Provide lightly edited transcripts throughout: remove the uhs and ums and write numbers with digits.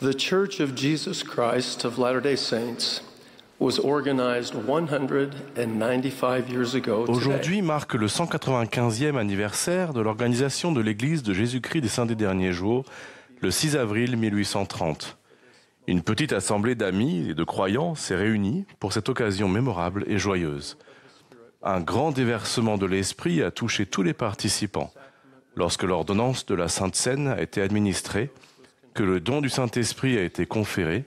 The Church of Jesus Christ of Latter-day Saints was organized 195 years ago today. Aujourd'hui marque le 195e anniversaire de l'organisation de l'Église de Jésus-Christ des Saints des Derniers Jours, le 6 avril 1830. Une petite assemblée d'amis et de croyants s'est réunie pour cette occasion mémorable et joyeuse. Un grand déversement de l'Esprit a touché tous les participants. Lorsque l'ordonnance de la Sainte Seine a été administrée, que le don du Saint-Esprit a été conféré,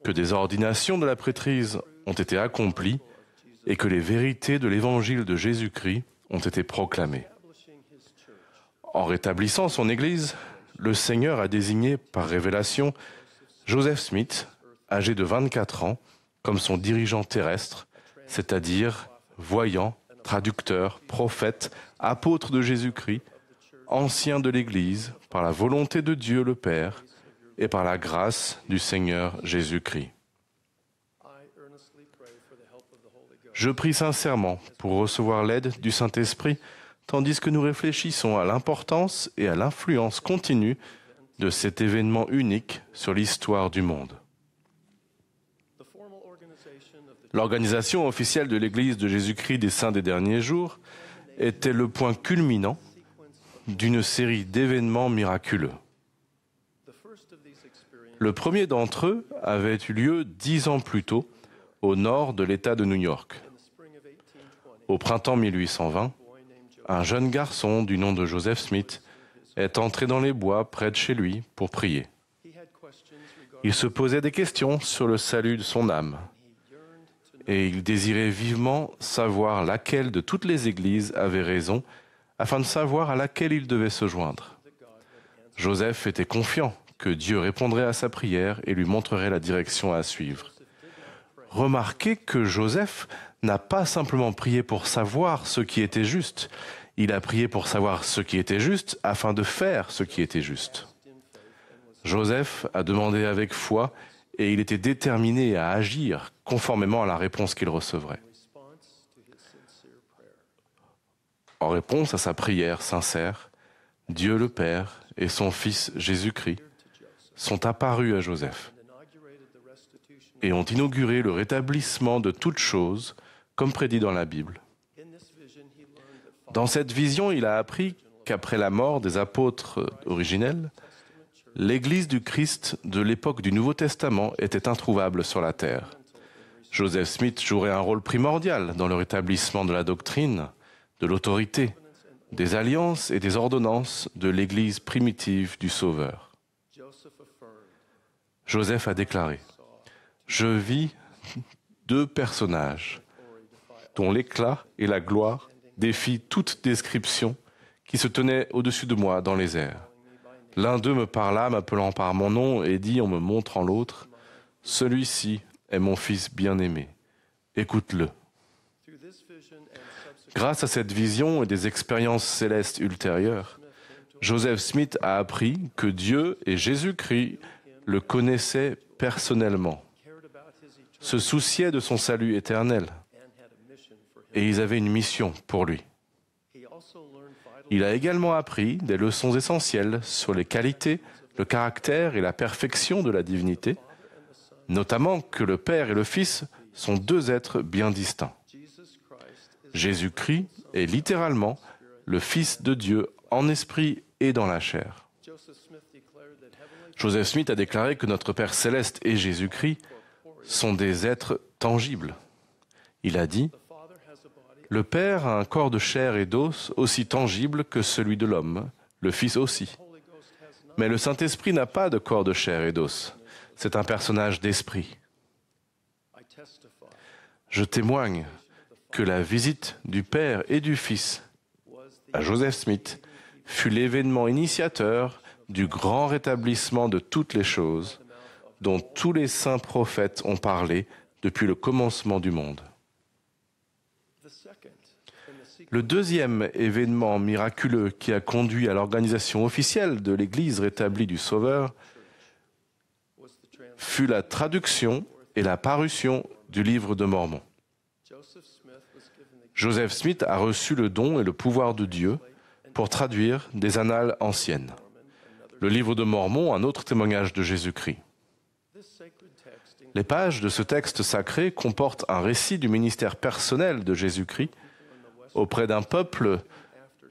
que des ordinations de la prêtrise ont été accomplies et que les vérités de l'Évangile de Jésus-Christ ont été proclamées. En rétablissant son Église, le Seigneur a désigné par révélation Joseph Smith, âgé de 24 ans, comme son dirigeant terrestre, c'est-à-dire voyant, traducteur, prophète, apôtre de Jésus-Christ, ancien de l'Église, par la volonté de Dieu le Père et par la grâce du Seigneur Jésus-Christ. Je prie sincèrement pour recevoir l'aide du Saint-Esprit, tandis que nous réfléchissons à l'importance et à l'influence continue de cet événement unique sur l'histoire du monde. L'organisation officielle de l'Église de Jésus-Christ des Saints des Derniers Jours était le point culminant d'une série d'événements miraculeux. Le premier d'entre eux avait eu lieu 10 ans plus tôt, au nord de l'État de New York. Au printemps 1820, un jeune garçon du nom de Joseph Smith est entré dans les bois près de chez lui pour prier. Il se posait des questions sur le salut de son âme et il désirait vivement savoir laquelle de toutes les églises avait raison afin de savoir à laquelle il devait se joindre. Joseph était confiant que Dieu répondrait à sa prière et lui montrerait la direction à suivre. Remarquez que Joseph n'a pas simplement prié pour savoir ce qui était juste, il a prié pour savoir ce qui était juste afin de faire ce qui était juste. Joseph a demandé avec foi et il était déterminé à agir conformément à la réponse qu'il recevrait. En réponse à sa prière sincère, Dieu le Père et son Fils Jésus-Christ sont apparus à Joseph et ont inauguré le rétablissement de toutes choses, comme prédit dans la Bible. Dans cette vision, il a appris qu'après la mort des apôtres originels, l'Église du Christ de l'époque du Nouveau Testament était introuvable sur la terre. Joseph Smith jouerait un rôle primordial dans le rétablissement de la doctrine, de l'autorité, des alliances et des ordonnances de l'Église primitive du Sauveur. Joseph a déclaré « Je vis deux personnages dont l'éclat et la gloire défient toute description qui se tenaient au-dessus de moi dans les airs. L'un d'eux me parla, m'appelant par mon nom, et dit en me montrant l'autre, « Celui-ci est mon fils bien-aimé. Écoute-le. » Grâce à cette vision et des expériences célestes ultérieures, Joseph Smith a appris que Dieu et Jésus-Christ le connaissaient personnellement, se souciaient de son salut éternel, et ils avaient une mission pour lui. Il a également appris des leçons essentielles sur les qualités, le caractère et la perfection de la divinité, notamment que le Père et le Fils sont deux êtres bien distincts. Jésus-Christ est littéralement le Fils de Dieu en esprit et dans la chair. Joseph Smith a déclaré que notre Père céleste et Jésus-Christ sont des êtres tangibles. Il a dit « Le Père a un corps de chair et d'os aussi tangible que celui de l'homme, le Fils aussi. Mais le Saint-Esprit n'a pas de corps de chair et d'os. C'est un personnage d'esprit. » Je témoigne que la visite du Père et du Fils à Joseph Smith fut l'événement initiateur du grand rétablissement de toutes les choses dont tous les saints prophètes ont parlé depuis le commencement du monde. Le deuxième événement miraculeux qui a conduit à l'organisation officielle de l'Église rétablie du Sauveur fut la traduction et la parution du livre de Mormon. Joseph Smith a reçu le don et le pouvoir de Dieu pour traduire des annales anciennes. Le livre de Mormon, un autre témoignage de Jésus-Christ. Les pages de ce texte sacré comportent un récit du ministère personnel de Jésus-Christ auprès d'un peuple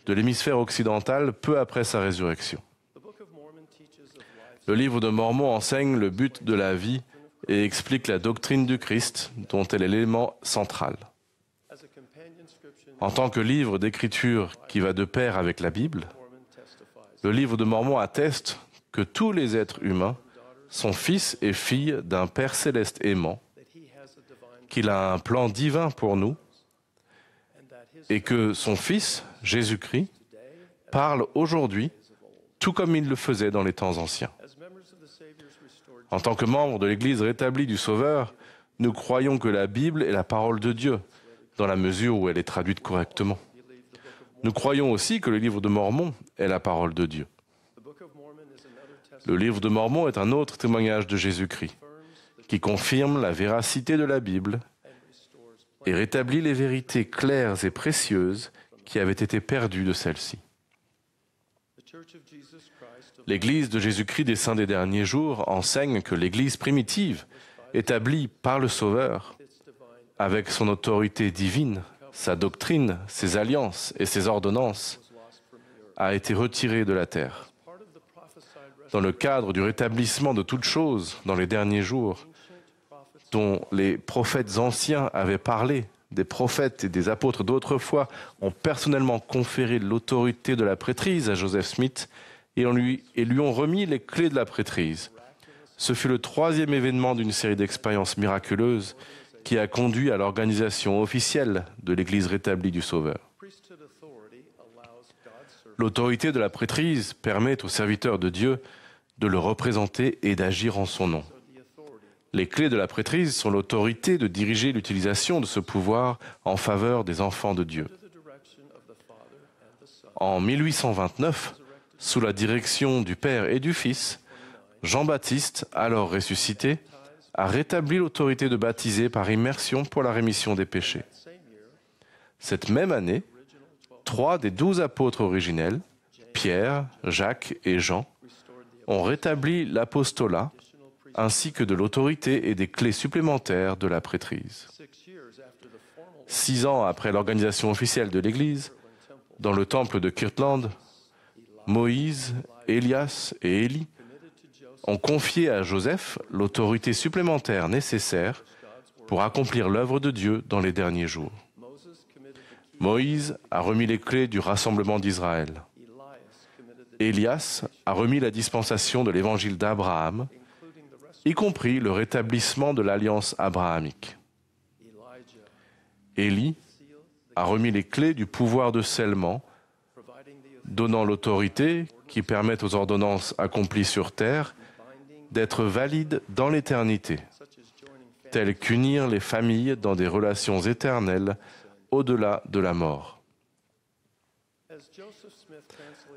de l'hémisphère occidental peu après sa résurrection. Le livre de Mormon enseigne le but de la vie et explique la doctrine du Christ, dont elle est l'élément central. En tant que livre d'écriture qui va de pair avec la Bible, le livre de Mormon atteste que tous les êtres humains sont fils et filles d'un Père céleste aimant, qu'il a un plan divin pour nous, et que son Fils, Jésus-Christ, parle aujourd'hui, tout comme il le faisait dans les temps anciens. En tant que membres de l'Église rétablie du Sauveur, nous croyons que la Bible est la parole de Dieu, dans la mesure où elle est traduite correctement. Nous croyons aussi que le livre de Mormon est la parole de Dieu. Le livre de Mormon est un autre témoignage de Jésus-Christ, qui confirme la véracité de la Bible et rétablit les vérités claires et précieuses qui avaient été perdues de celle-ci. L'Église de Jésus-Christ des Saints des Derniers Jours enseigne que l'Église primitive, établie par le Sauveur, avec son autorité divine, sa doctrine, ses alliances et ses ordonnances, a été retirée de la terre. Dans le cadre du rétablissement de toutes choses dans les derniers jours, dont les prophètes anciens avaient parlé, des prophètes et des apôtres d'autrefois ont personnellement conféré l'autorité de la prêtrise à Joseph Smith et lui ont remis les clés de la prêtrise. Ce fut le troisième événement d'une série d'expériences miraculeuses qui a conduit à l'organisation officielle de l'Église rétablie du Sauveur. L'autorité de la prêtrise permet aux serviteurs de Dieu de le représenter et d'agir en son nom. Les clés de la prêtrise sont l'autorité de diriger l'utilisation de ce pouvoir en faveur des enfants de Dieu. En 1829, sous la direction du Père et du Fils, Jean-Baptiste, alors ressuscité, a rétabli l'autorité de baptiser par immersion pour la rémission des péchés. Cette même année, 3 des 12 apôtres originels, Pierre, Jacques et Jean, ont rétabli l'apostolat ainsi que de l'autorité et des clés supplémentaires de la prêtrise. 6 ans après l'organisation officielle de l'Église, dans le temple de Kirtland, Moïse, Élias et Élie ont confié à Joseph l'autorité supplémentaire nécessaire pour accomplir l'œuvre de Dieu dans les derniers jours. Moïse a remis les clés du rassemblement d'Israël. Élias a remis la dispensation de l'évangile d'Abraham, y compris le rétablissement de l'alliance abrahamique. Élie a remis les clés du pouvoir de scellement, donnant l'autorité qui permet aux ordonnances accomplies sur terre d'être valides dans l'éternité, telles qu'unir les familles dans des relations éternelles au-delà de la mort.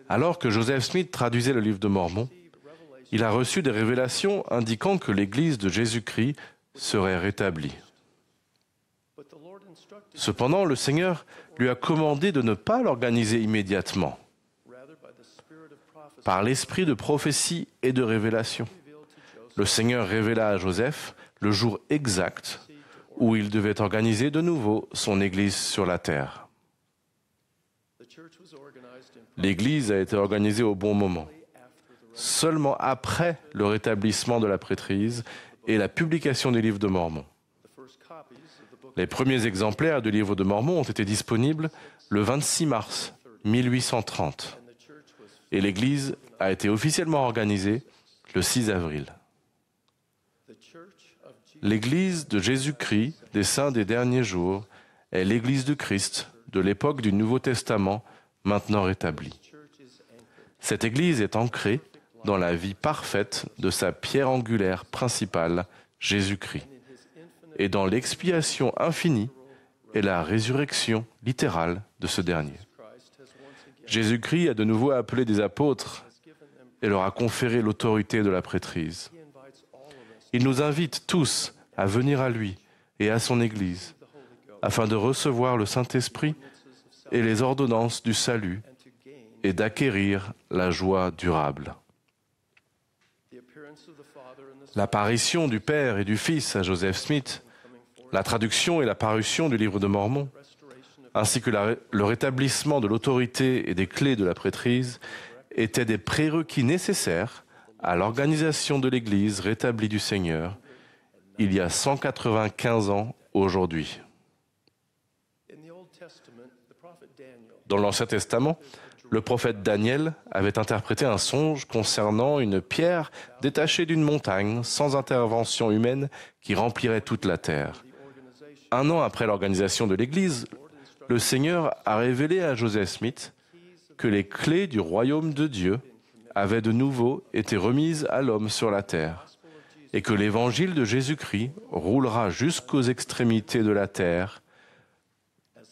Alors que Joseph Smith traduisait le livre de Mormon, il a reçu des révélations indiquant que l'Église de Jésus-Christ serait rétablie. Cependant, le Seigneur lui a commandé de ne pas l'organiser immédiatement, par l'esprit de prophétie et de révélation. Le Seigneur révéla à Joseph le jour exact où il devait organiser de nouveau son Église sur la terre. L'Église a été organisée au bon moment, seulement après le rétablissement de la prêtrise et la publication du livre de Mormon. Les premiers exemplaires du livre de Mormon ont été disponibles le 26 mars 1830 et l'Église a été officiellement organisée le 6 avril. L'Église de Jésus-Christ des Saints des Derniers Jours est l'Église de Christ de l'époque du Nouveau Testament maintenant rétablie. Cette Église est ancrée dans la vie parfaite de sa pierre angulaire principale, Jésus-Christ, et dans l'expiation infinie et la résurrection littérale de ce dernier. Jésus-Christ a de nouveau appelé des apôtres et leur a conféré l'autorité de la prêtrise. Il nous invite tous à venir à lui et à son Église, afin de recevoir le Saint-Esprit et les ordonnances du salut et d'acquérir la joie durable. l'apparition du Père et du Fils à Joseph Smith, la traduction et la parution du Livre de Mormon, ainsi que le rétablissement de l'autorité et des clés de la prêtrise étaient des prérequis nécessaires à l'organisation de l'Église rétablie du Seigneur il y a 195 ans aujourd'hui. Dans l'Ancien Testament, le prophète Daniel avait interprété un songe concernant une pierre détachée d'une montagne sans intervention humaine qui remplirait toute la terre. 1 an après l'organisation de l'Église, le Seigneur a révélé à Joseph Smith que les clés du royaume de Dieu avaient de nouveau été remises à l'homme sur la terre et que l'évangile de Jésus-Christ roulera jusqu'aux extrémités de la terre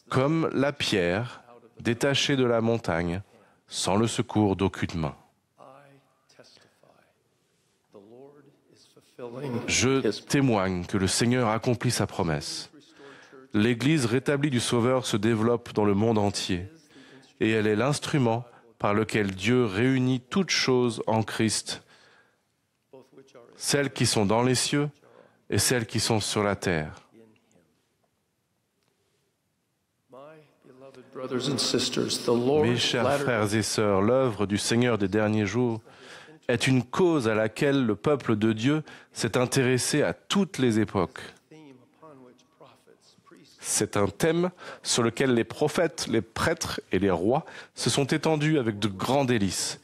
comme la pierre détachée de la montagne sans le secours d'aucune main. Je témoigne que le Seigneur accomplit sa promesse. L'Église rétablie du Sauveur se développe dans le monde entier et elle est l'instrument par lequel Dieu réunit toutes choses en Christ, celles qui sont dans les cieux et celles qui sont sur la terre. Mes chers frères et sœurs, l'œuvre du Seigneur des derniers jours est une cause à laquelle le peuple de Dieu s'est intéressé à toutes les époques. C'est un thème sur lequel les prophètes, les prêtres et les rois se sont étendus avec de grands délices.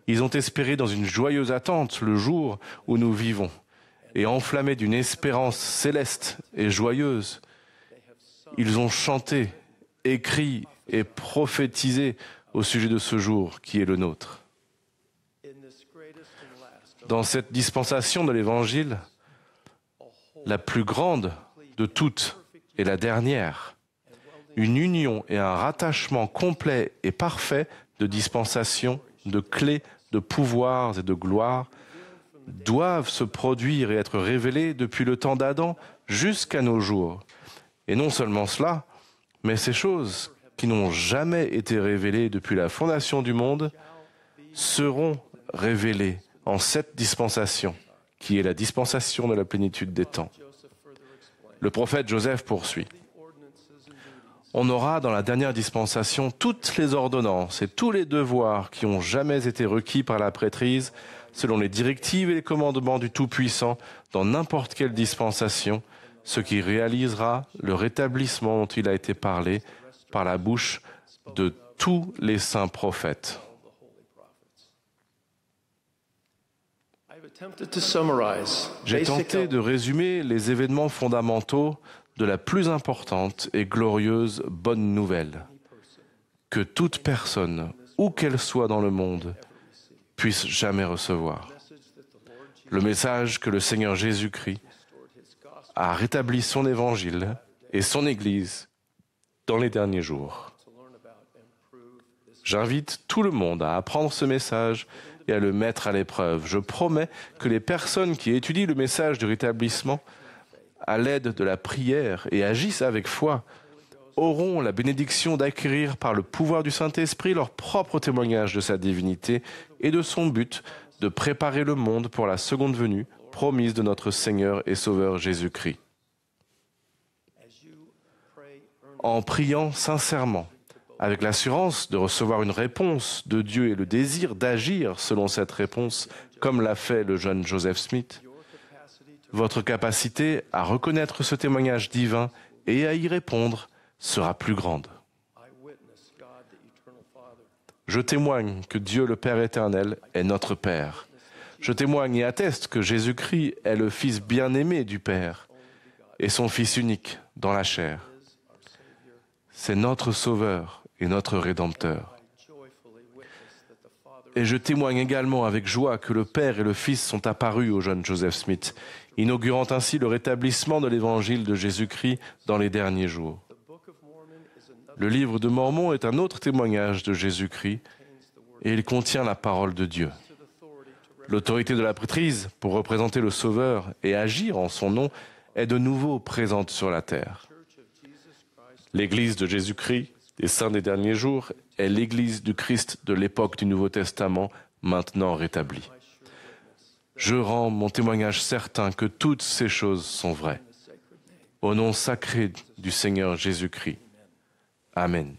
Ils ont espéré dans une joyeuse attente le jour où nous vivons et enflammés d'une espérance céleste et joyeuse, ils ont chanté, écrit et prophétisé au sujet de ce jour qui est le nôtre. Dans cette dispensation de l'Évangile, la plus grande de toutes et la dernière, une union et un rattachement complet et parfait de dispensation, de clés, de pouvoirs et de gloire doivent se produire et être révélés depuis le temps d'Adam jusqu'à nos jours. Et non seulement cela, mais ces choses qui n'ont jamais été révélées depuis la fondation du monde seront révélées en cette dispensation, qui est la dispensation de la plénitude des temps. Le prophète Joseph poursuit. On aura dans la dernière dispensation toutes les ordonnances et tous les devoirs qui ont jamais été requis par la prêtrise selon les directives et les commandements du Tout-Puissant dans n'importe quelle dispensation, ce qui réalisera le rétablissement dont il a été parlé par la bouche de tous les saints prophètes. J'ai tenté de résumer les événements fondamentaux de la plus importante et glorieuse bonne nouvelle, que toute personne, où qu'elle soit dans le monde, puisse jamais recevoir. Le message que le Seigneur Jésus-Christ a rétabli son évangile et son Église dans les derniers jours. J'invite tout le monde à apprendre ce message et à le mettre à l'épreuve. Je promets que les personnes qui étudient le message du rétablissement à l'aide de la prière et agissent avec foi auront la bénédiction d'acquérir par le pouvoir du Saint-Esprit leur propre témoignage de sa divinité et de son but de préparer le monde pour la seconde venue promise de notre Seigneur et Sauveur Jésus-Christ. En priant sincèrement, avec l'assurance de recevoir une réponse de Dieu et le désir d'agir selon cette réponse, comme l'a fait le jeune Joseph Smith, votre capacité à reconnaître ce témoignage divin et à y répondre sera plus grande. Je témoigne que Dieu le Père éternel est notre Père. Je témoigne et atteste que Jésus-Christ est le Fils bien-aimé du Père et son Fils unique dans la chair. C'est notre Sauveur et notre Rédempteur. Et je témoigne également avec joie que le Père et le Fils sont apparus au jeune Joseph Smith, inaugurant ainsi le rétablissement de l'Évangile de Jésus-Christ dans les derniers jours. Le livre de Mormon est un autre témoignage de Jésus-Christ et il contient la parole de Dieu. L'autorité de la prêtrise pour représenter le Sauveur et agir en son nom est de nouveau présente sur la terre. L'Église de Jésus-Christ, des saints des derniers jours, est l'Église du Christ de l'époque du Nouveau Testament, maintenant rétablie. je rends mon témoignage certain que toutes ces choses sont vraies. Au nom sacré du Seigneur Jésus-Christ. Amen.